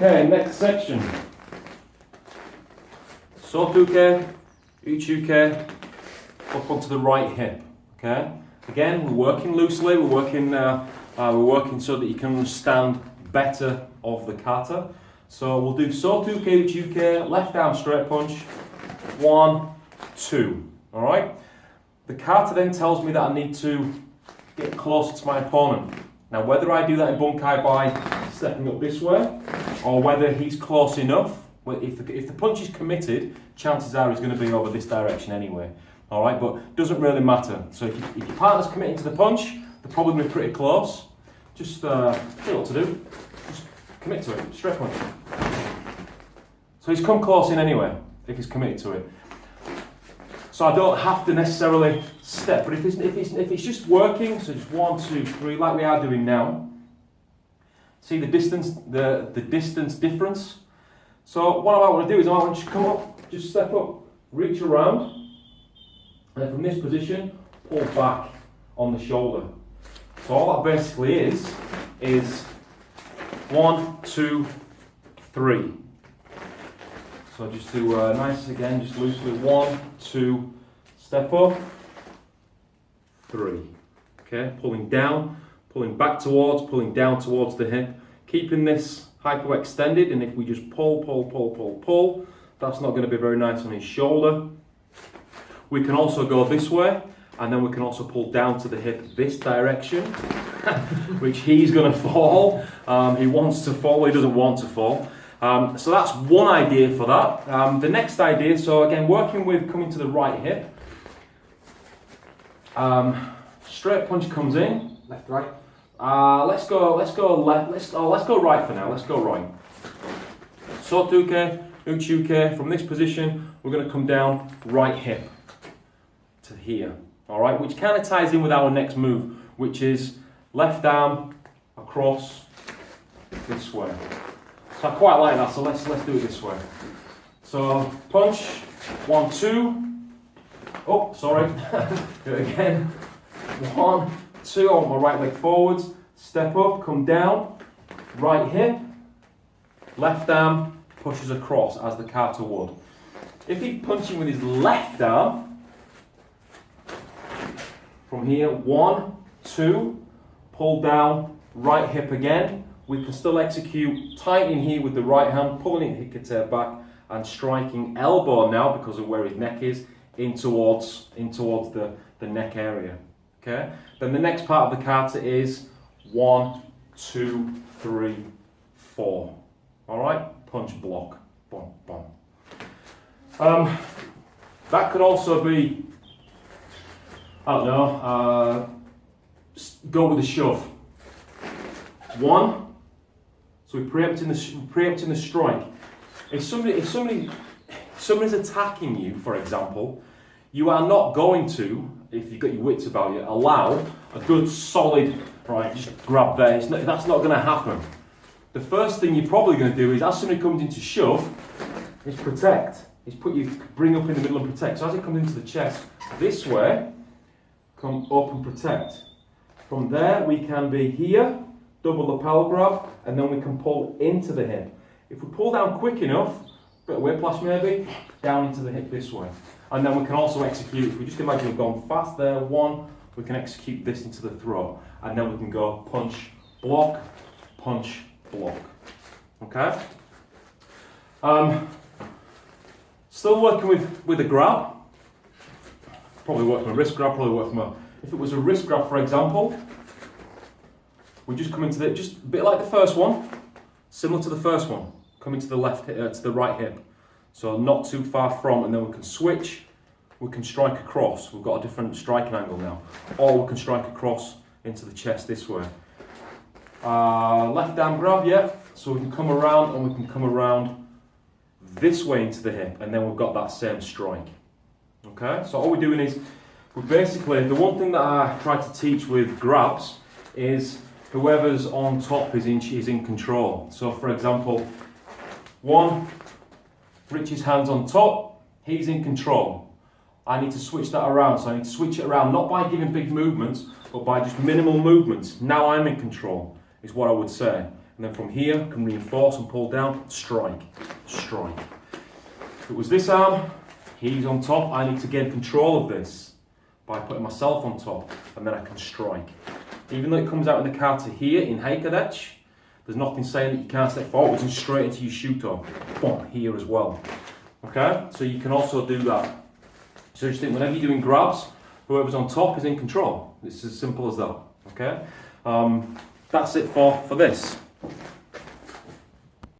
Okay, next section. Sotuke, uchuke, up onto the right hip. Okay. Again, we're working loosely. We're working so that you can understand better of the kata. So we'll do sotuke, uchuke, left arm straight punch. 1, 2. All right. The kata then tells me that I need to get closer to my opponent. Now, whether I do that in bunkai by stepping up this way, or whether he's close enough, if the punch is committed, chances are he's going to be over this direction anyway. All right, but it doesn't really matter. So if your partner's committing to the punch, they're probably going to be pretty close. Just tell you what to do. Just commit to it. Straight punch. So he's come close in anyway if he's committed to it. So I don't have to necessarily step, but if it's just working, so just 1, 2, 3, like we are doing now. See the distance, the distance difference. So what I might want to do is I might want to just come up, just step up, reach around, and then from this position, pull back on the shoulder. So all that basically is 1, 2, 3. So just do nice again, just loosely 1, 2, step up, 3. Okay, pulling down, pulling back towards, pulling down towards the hip, keeping this hyperextended, and if we just pull, that's not going to be very nice on his shoulder. We can also go this way, and then we can also pull down to the hip this direction, which he's going to fall. He wants to fall, he doesn't want to fall. So that's one idea for that. The next idea, so again, working with coming to the right hip. Straight punch comes in, left, right. Let's go left. Let's go right for now. Let's go right. Sotuke, uchuke. From this position, we're going to come down right hip to here. All right, which kind of ties in with our next move, which is left arm across this way. So I quite like that. So let's do it this way. So punch, 1, 2. Oh, sorry. Do it again. 1, 2. I want my right leg forwards. Step up, come down. Right hip. Left arm pushes across as the kata would. If he's punching with his left arm, from here, 1, 2, pull down, right hip again. We can still execute tightening here with the right hand, pulling it hikate back and striking elbow now because of where his neck is in towards the neck area. Okay. Then the next part of the kata is 1, 2, 3, 4. All right. Punch block. Boom, boom. That could also be, I don't know, go with a shove. 1. So we're preempting the strike. If somebody's attacking you, for example, you are not going to, if you've got your wits about you, allow a good solid, right, just grab there. That's not going to happen. The first thing you're probably going to do is, as somebody comes in to shove, is protect. Bring up in the middle and protect. So as it comes into the chest, this way, come up and protect. From there, we can be here, double lapel grab, and then we can pull into the hip. If we pull down quick enough, bit of whiplash maybe, down into the hip this way. And then we can also execute, if we just imagine we've gone fast there, 1, we can execute this into the throat. And then we can go punch, block, okay? Still working with a grab. Probably work from a wrist grab, if it was a wrist grab, for example, we just come into just a bit like the first one, similar to the first one, coming to the left, to the right hip. So not too far from, and then we can switch, we can strike across. We've got a different striking angle now. Or we can strike across into the chest this way. Left arm grab, yeah. So we can come around and we can come around this way into the hip, and then we've got that same strike. Okay, so all we're doing is, we're basically, the one thing that I try to teach with grabs is whoever's on top is in control. So for example, 1, Richie's hands on top, he's in control. I need to switch that around, so I need to switch it around, not by giving big movements, but by just minimal movements. Now I'm in control, is what I would say. And then from here, can reinforce and pull down, strike, strike. If it was this arm, he's on top, I need to gain control of this by putting myself on top, and then I can strike. Even though it comes out in the kata here, in heikadech, there's nothing saying that you can't step forwards and straight into your shuto. Boom, here as well. Okay, so you can also do that. So just think, whenever you're doing grabs, whoever's on top is in control. It's as simple as that. Okay, that's it for this.